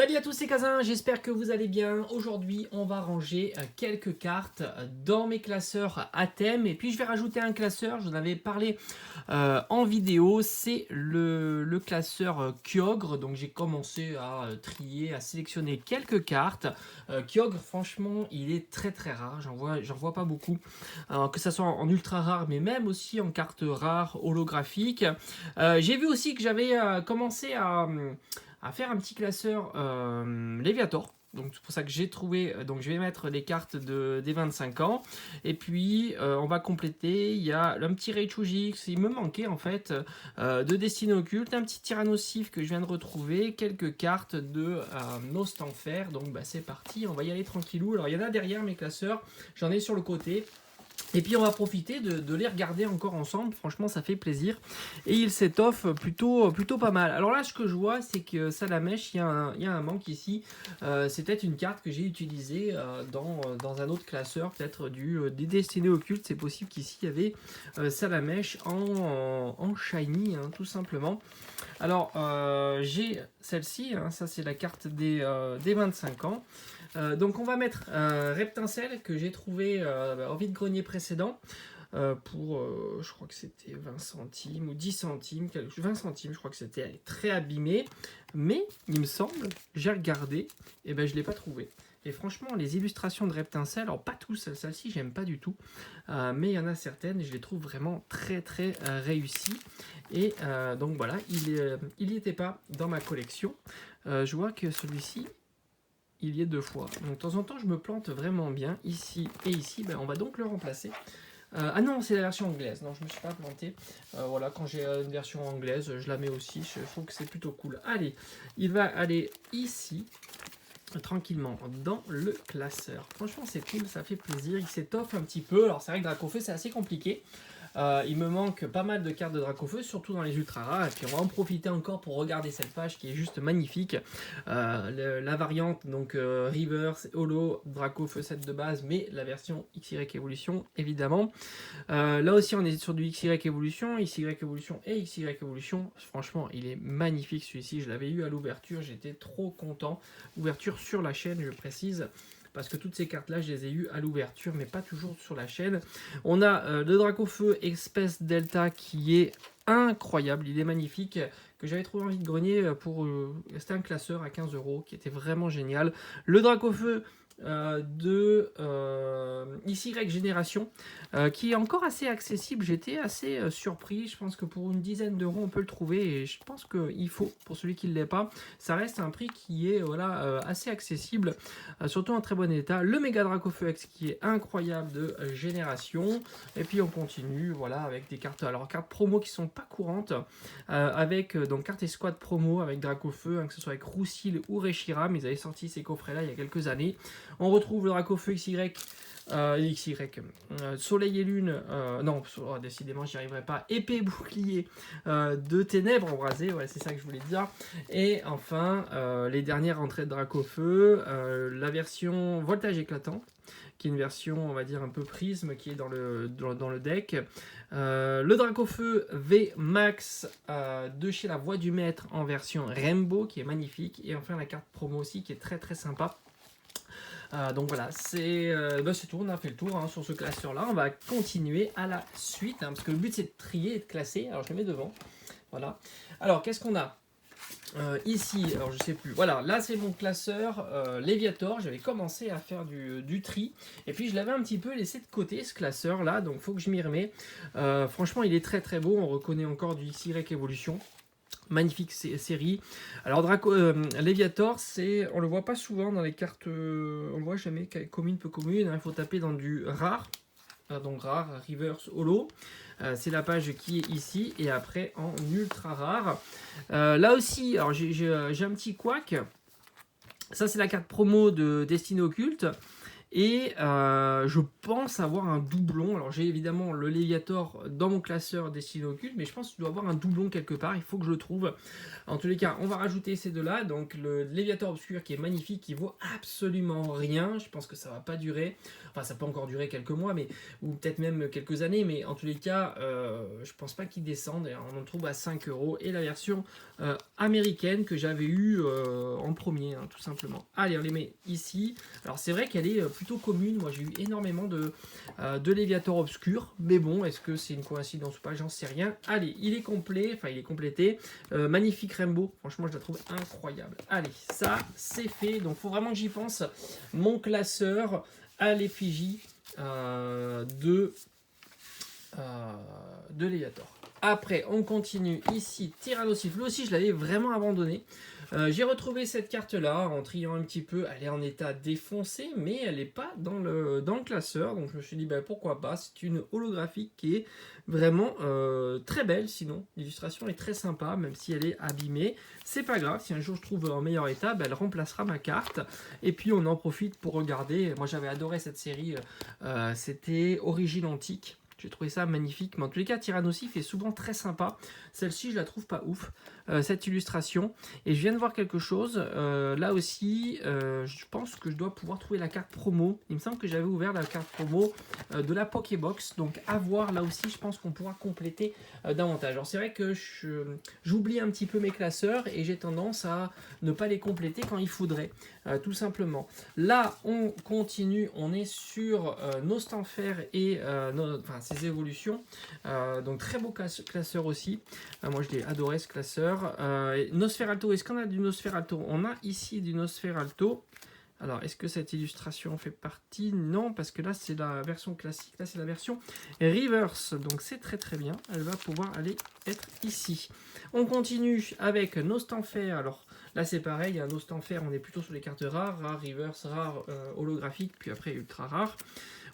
Salut à tous, c'est Kazin, j'espère que vous allez bien. Aujourd'hui, on va ranger quelques cartes dans mes classeurs à thème. Et puis, je vais rajouter un classeur, je vous en avais parlé en vidéo. C'est le classeur Kyogre. Donc, j'ai commencé à trier, à sélectionner quelques cartes. Kyogre, franchement, il est très très rare. J'en vois pas beaucoup. Que ce soit en ultra rare, mais même aussi en cartes rares, holographiques. J'ai vu aussi que j'avais commencé à faire un petit classeur Léviator. Donc c'est pour ça que j'ai trouvé, donc je vais mettre les cartes des 25 ans. Et puis on va compléter, il y a un petit Raichu-Gix, il me manquait en fait de Destinée Occulte, un petit Tyrannosif que je viens de retrouver, quelques cartes de Nostanfer. Donc bah, c'est parti, on va y aller tranquillou. Alors il y en a derrière mes classeurs, j'en ai sur le côté. Et puis on va profiter de les regarder encore ensemble, franchement ça fait plaisir. Et il s'étoffe plutôt pas mal. Alors là ce que je vois c'est que Salamèche, il y a un manque ici. C'est peut-être une carte que j'ai utilisée dans un autre classeur, peut-être des Destinées Occultes. C'est possible qu'ici il y avait Salamèche en shiny, hein, tout simplement. Alors j'ai celle-ci, hein, ça c'est la carte des 25 ans. Donc on va mettre Reptincelle que j'ai trouvé en vide-grenier précédent pour, je crois que c'était 20 centimes ou 10 centimes, 20 centimes je crois que c'était, elle est très abîmée, mais il me semble, j'ai regardé, et ben je ne l'ai pas trouvé. Et franchement, les illustrations de Reptincelle, alors pas tous, celle-ci j'aime pas du tout, mais il y en a certaines, je les trouve vraiment très très réussies. Et donc voilà, il n'y était pas dans ma collection. Je vois que celui-ci, il y est deux fois. Donc de temps en temps, je me plante vraiment bien, ici et ici. Ben, on va donc le remplacer. Ah non, c'est la version anglaise. Non, je ne me suis pas planté. Voilà, quand j'ai une version anglaise, je la mets aussi. Je trouve que c'est plutôt cool. Allez, il va aller ici, tranquillement, dans le classeur. Franchement, c'est cool, ça fait plaisir. Il s'étoffe un petit peu. Alors, c'est vrai que Dracofeu, c'est assez compliqué. Il me manque pas mal de cartes de Dracofeu, surtout dans les ultra rares. Et puis on va en profiter encore pour regarder cette page qui est juste magnifique. La variante, donc Reverse, Holo, Dracofeu 7 de base, mais la version XY Evolution, évidemment. Là aussi, on est sur du XY Evolution, XY Evolution et XY Evolution. Franchement, il est magnifique celui-ci. Je l'avais eu à l'ouverture, j'étais trop content. Ouverture sur la chaîne, je précise. Parce que toutes ces cartes-là, je les ai eues à l'ouverture, mais pas toujours sur la chaîne. On a le Dracofeu Espèce Delta qui est incroyable, il est magnifique, que j'avais trouvé en vide-grenier pour... c'était un classeur à 15 € qui était vraiment génial. Le Dracofeu de XY Génération qui est encore assez accessible. J'étais assez surpris. Je pense que pour une dizaine d'euros on peut le trouver et je pense qu'il faut, pour celui qui ne l'est pas, ça reste un prix qui est voilà, assez accessible, surtout en très bon état. Le Mega Dracofeu X qui est incroyable de génération. Et puis on continue voilà, avec des cartes, alors cartes promo qui sont pas courantes, avec donc carte escouade promo avec Dracofeu, hein, que ce soit avec Roussil ou Reshiram. Ils avaient sorti ces coffrets là il y a quelques années. On retrouve le Dracofeu XY, Soleil et Lune, non, décidément j'y arriverai pas, épée bouclier de ténèbres embrasées, ouais, c'est ça que je voulais dire. Et enfin, les dernières entrées de Dracofeu, la version Voltage éclatant, qui est une version, on va dire, un peu prisme, qui est dans le deck. Le Dracofeu V Max de chez la Voix du Maître en version Rainbow, qui est magnifique. Et enfin, la carte promo aussi, qui est très très sympa. Donc voilà, c'est tout, on a fait le tour hein, sur ce classeur-là. On va continuer à la suite, hein, parce que le but c'est de trier et de classer. Alors je le mets devant. Voilà. Alors qu'est-ce qu'on a ici? Alors je sais plus. Voilà, là c'est mon classeur Léviator. J'avais commencé à faire du tri. Et puis je l'avais un petit peu laissé de côté ce classeur-là. Donc il faut que je m'y remets. Franchement, il est très très beau. On reconnaît encore du XY Evolution. Magnifique série. Alors Léviator, on le voit pas souvent dans les cartes, on le voit jamais commune peu commune, hein, il faut taper dans du rare, donc rare, reverse, holo. C'est la page qui est ici et après en ultra rare. Là aussi, alors j'ai un petit couac. Ça c'est la carte promo de Destinée Occulte. Et je pense avoir un doublon. Alors j'ai évidemment le Léviator dans mon classeur Destinée Occulte, mais je pense que je dois avoir un doublon quelque part. Il faut que je le trouve. En tous les cas, on va rajouter ces deux-là. Donc le Léviator Obscur qui est magnifique, qui vaut absolument rien. Je pense que ça va pas durer. Enfin, ça peut encore durer quelques mois, mais ou peut-être même quelques années. Mais en tous les cas, je pense pas qu'il descende. Et on en trouve à 5 euros. Et la version américaine que j'avais eue en premier, hein, tout simplement. Allez, on les met ici. Alors c'est vrai qu'elle est plutôt commune. Moi j'ai eu énormément de Léviator Obscur. Mais bon, est-ce que c'est une coïncidence ou pas? J'en sais rien. Allez, il est complet. Enfin, il est complété. Magnifique Rainbow. Franchement, je la trouve incroyable. Allez, ça c'est fait. Donc faut vraiment que j'y pense. Mon classeur à l'effigie de Léviator. Après, on continue ici, Tyrannocyphe. Lui aussi, je l'avais vraiment abandonné. J'ai retrouvé cette carte-là en triant un petit peu. Elle est en état défoncé, mais elle n'est pas dans le classeur. Donc je me suis dit, bah, pourquoi pas. C'est une holographique qui est vraiment très belle, sinon. L'illustration est très sympa, même si elle est abîmée. C'est pas grave, si un jour je trouve en meilleur état, bah, elle remplacera ma carte. Et puis on en profite pour regarder. Moi j'avais adoré cette série, c'était Origine Antique. J'ai trouvé ça magnifique, mais en tous les cas, Tyrannocyphe est souvent très sympa. Celle-ci, je la trouve pas ouf, cette illustration. Et je viens de voir quelque chose. Là aussi, je pense que je dois pouvoir trouver la carte promo. Il me semble que j'avais ouvert la carte promo de la Pokébox. Donc, à voir, là aussi, je pense qu'on pourra compléter davantage. Alors, c'est vrai que j'oublie un petit peu mes classeurs et j'ai tendance à ne pas les compléter quand il faudrait, tout simplement. Là, on continue. On est sur Nostanfer et ses évolutions. Donc très beau classeur aussi. Moi je l'ai adoré ce classeur. Nosferalto, est-ce qu'on a du Nosferalto? On a ici du Nosferalto. Alors est-ce que cette illustration fait partie? Non, parce que là c'est la version classique, là c'est la version reverse. Donc c'est très très bien. Elle va pouvoir aller être ici. On continue avec Nostanfer. Alors là c'est pareil, un Nostanfer, on est plutôt sur les cartes rares, rare, reverse, rare, holographique, puis après ultra rare.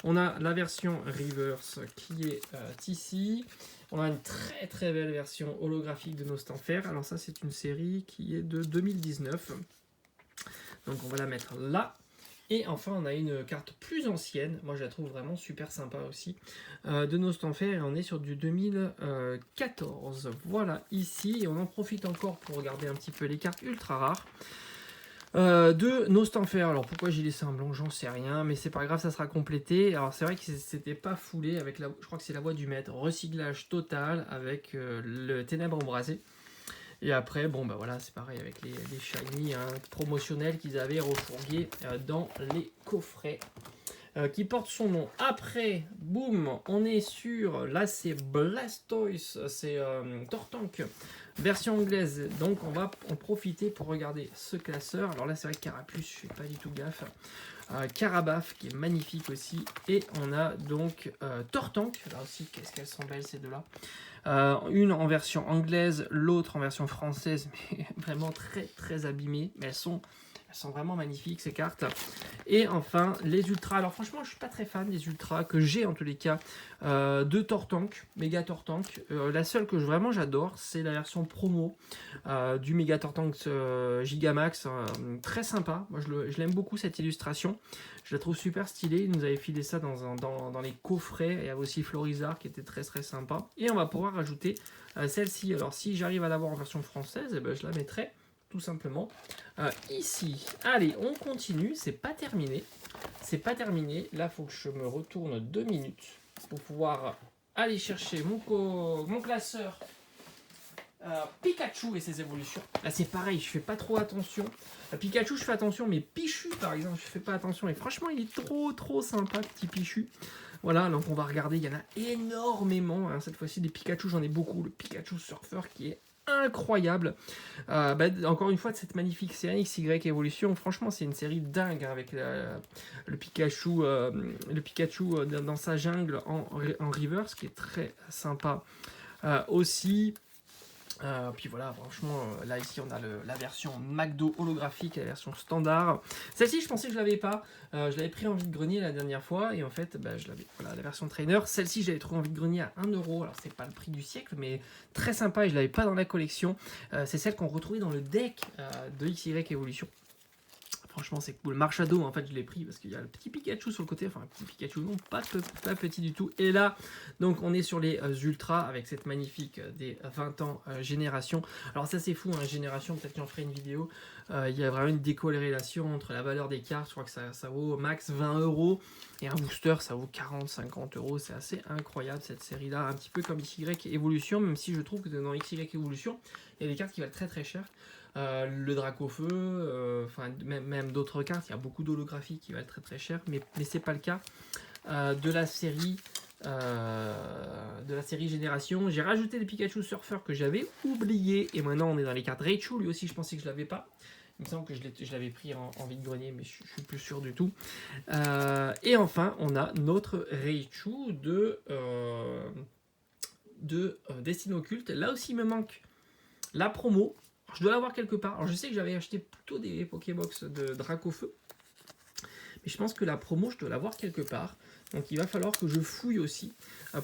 On a la version reverse qui est ici. On a une très très belle version holographique de Nostanfer. Alors ça c'est une série qui est de 2019. Donc on va la mettre là. Et enfin on a une carte plus ancienne. Moi je la trouve vraiment super sympa aussi. De Nostanfer. Et on est sur du 2014. Voilà ici. Et on en profite encore pour regarder un petit peu les cartes ultra rares. De Nostanfer. Alors pourquoi j'ai laissé un blanc, j'en sais rien, mais c'est pas grave, ça sera complété. Alors c'est vrai que c'était pas foulé avec je crois que c'est la voie du maître, recyclage total avec le ténèbre embrasé. Et après, bon bah voilà, c'est pareil avec les shiny promotionnels qu'ils avaient refourgués dans les coffrets. Qui porte son nom. Après, boum, on est sur, là c'est Blastoise, c'est Tortank, version anglaise. Donc on va en profiter pour regarder ce classeur. Alors là c'est vrai que Carapuce, je fais pas du tout gaffe. Carabaf qui est magnifique aussi. Et on a donc Tortank, là aussi qu'est-ce qu'elles sont belles ces deux-là. Une en version anglaise, l'autre en version française, mais vraiment très très abîmées. Mais elles sont vraiment magnifiques ces cartes. Et enfin les ultras. Alors franchement je suis pas très fan des ultras que j'ai en tous les cas de Tortank, Méga Tortank. La seule que vraiment j'adore c'est la version promo du Méga Tortank Gigamax. Très sympa. Moi je l'aime beaucoup cette illustration. Je la trouve super stylée. Ils nous avaient filé ça dans les coffrets. Il y avait aussi Florizard qui était très très sympa. Et on va pouvoir rajouter celle-ci. Alors si j'arrive à l'avoir en version française, eh ben, je la mettrai tout simplement ici. Allez, on continue, c'est pas terminé. C'est pas terminé. Là, il faut que je me retourne 2 minutes pour pouvoir aller chercher mon classeur Pikachu et ses évolutions. Là, c'est pareil, je fais pas trop attention. Pikachu, je fais attention, mais Pichu, par exemple, je fais pas attention. Et franchement, il est trop sympa, petit Pichu. Voilà, donc on va regarder, il y en a énormément. Cette fois-ci, des Pikachu, j'en ai beaucoup. Le Pikachu Surfer qui est incroyable. Encore une fois, de cette magnifique série XY Evolution, franchement, c'est une série dingue avec le Pikachu dans sa jungle en reverse, qui est très sympa aussi. Puis voilà, franchement, là ici on a la version McDo holographique, la version standard. Celle-ci, je pensais que je l'avais pas. Je l'avais pris en vide-grenier la dernière fois et en fait, je l'avais. Voilà, la version trainer. Celle-ci, j'avais trouvé en vide-grenier à 1 euro. Alors, c'est pas le prix du siècle, mais très sympa et je l'avais pas dans la collection. C'est celle qu'on retrouvait dans le deck de XY Evolution. franchement c'est cool. Marshado en fait je l'ai pris parce qu'il y a le petit Pikachu sur le côté, enfin un petit Pikachu non pas petit du tout. Et là donc on est sur les ultras avec cette magnifique des 20 ans génération. Alors ça c'est fou hein, génération, peut-être que j'en ferai une vidéo. Il y a vraiment une décorrélation entre la valeur des cartes, je crois que ça vaut au max 20 € et un booster ça vaut 40-50 €. C'est assez incroyable cette série là, un petit peu comme XY Evolution, même si je trouve que dans XY Evolution il y a des cartes qui valent très très cher. Le Dracofeu, enfin même d'autres cartes, il y a beaucoup d'holographies qui valent très très cher, mais c'est pas le cas de la série Génération. J'ai rajouté des Pikachu Surfer que j'avais oublié, et maintenant on est dans les cartes Raichu, lui aussi je pensais que je l'avais pas. Il me semble que je l'avais pris en vide-grenier, mais je suis plus sûr du tout. Et enfin, on a notre Raichu de Destin Occulte. Là aussi, il me manque la promo. Je dois l'avoir quelque part. Alors, je sais que j'avais acheté plutôt des Pokébox de Dracofeu, mais je pense que la promo, je dois l'avoir quelque part. Donc, il va falloir que je fouille aussi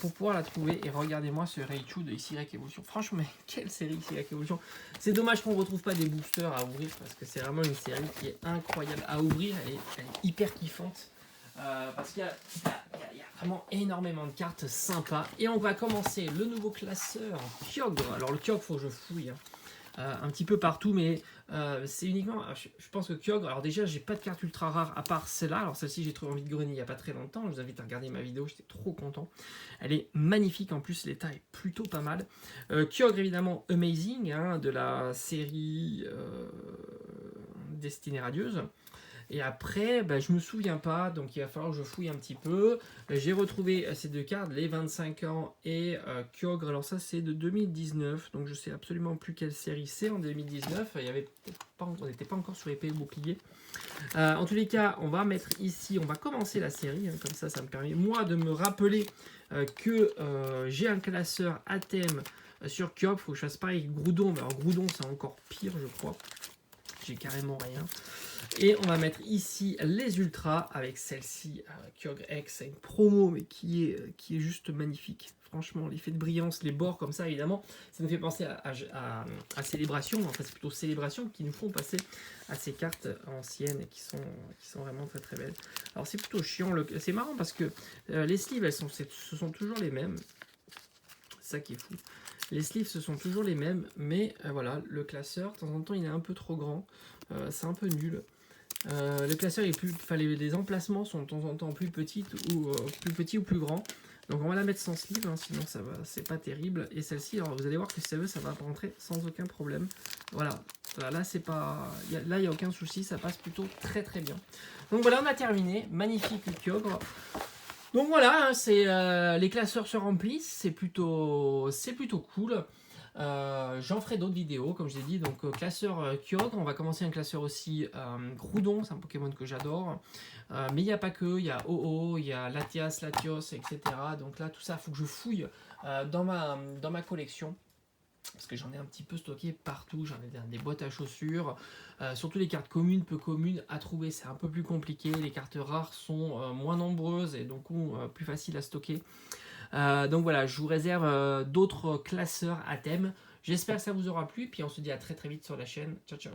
pour pouvoir la trouver. Et regardez-moi ce Raichu de XY Evolution. Franchement, mais quelle série XY Evolution. C'est dommage qu'on ne retrouve pas des boosters à ouvrir parce que c'est vraiment une série qui est incroyable à ouvrir. Elle est hyper kiffante. Parce qu'il y a vraiment énormément de cartes sympas. Et on va commencer le nouveau classeur Kyogre. Alors le Kyogre, il faut que je fouille un petit peu partout, mais c'est uniquement, je pense que Kyogre, alors déjà j'ai pas de carte ultra rare à part celle-là. Alors celle-ci j'ai trouvé en vide-grenier il n'y a pas très longtemps, je vous invite à regarder ma vidéo, j'étais trop content. Elle est magnifique, en plus l'état est plutôt pas mal. Kyogre évidemment Amazing, hein, de la série Destinée Radieuse. Et après, je me souviens pas, donc il va falloir que je fouille un petit peu. J'ai retrouvé ces deux cartes, les 25 ans et Kyogre. Alors ça c'est de 2019, donc je sais absolument plus quelle série c'est en 2019. Il y avait pas, on n'était pas encore sur épée et bouclier. En tous les cas, on va mettre ici, on va commencer la série, hein, comme ça me permet moi de me rappeler que j'ai un classeur à thème sur Kyogre. Il faut que je fasse pareil avec Groudon, mais alors Groudon c'est encore pire je crois. J'ai carrément rien. Et on va mettre ici les ultras avec celle-ci, Kyogre X, une promo mais qui est juste magnifique. Franchement, l'effet de brillance, les bords comme ça, évidemment, ça nous fait penser à Célébration. Enfin, c'est plutôt Célébration qui nous font passer à ces cartes anciennes et qui sont vraiment très très belles. Alors c'est plutôt chiant, c'est marrant parce que les sleeves, ce sont toujours les mêmes. C'est ça qui est fou. Les sleeves, ce sont toujours les mêmes, mais voilà, le classeur, de temps en temps, il est un peu trop grand. C'est un peu nul. Le classeur est plus, enfin, les emplacements sont de temps en temps plus petits ou plus grands. Donc on va la mettre sans sleeve, hein, sinon ça va, c'est pas terrible. Et celle-ci, alors vous allez voir que si ça veut, ça va rentrer sans aucun problème. Voilà, là c'est pas, là il y a aucun souci, ça passe plutôt très très bien. Donc voilà, on a terminé, magnifique Kyogre. Donc voilà, hein, c'est les classeurs se remplissent, c'est plutôt cool. J'en ferai d'autres vidéos, comme je l'ai dit. Donc classeur Kyogre, on va commencer un classeur aussi Groudon, c'est un Pokémon que j'adore. Mais il n'y a pas que, il y a Ho-Oh, il y a Latias, Latios, etc. Donc là, tout ça, il faut que je fouille dans ma collection. Parce que j'en ai un petit peu stocké partout, j'en ai des boîtes à chaussures, surtout les cartes communes, peu communes à trouver, c'est un peu plus compliqué, les cartes rares sont moins nombreuses et donc plus faciles à stocker. Donc voilà, je vous réserve d'autres classeurs à thème, j'espère que ça vous aura plu, puis on se dit à très très vite sur la chaîne, ciao ciao.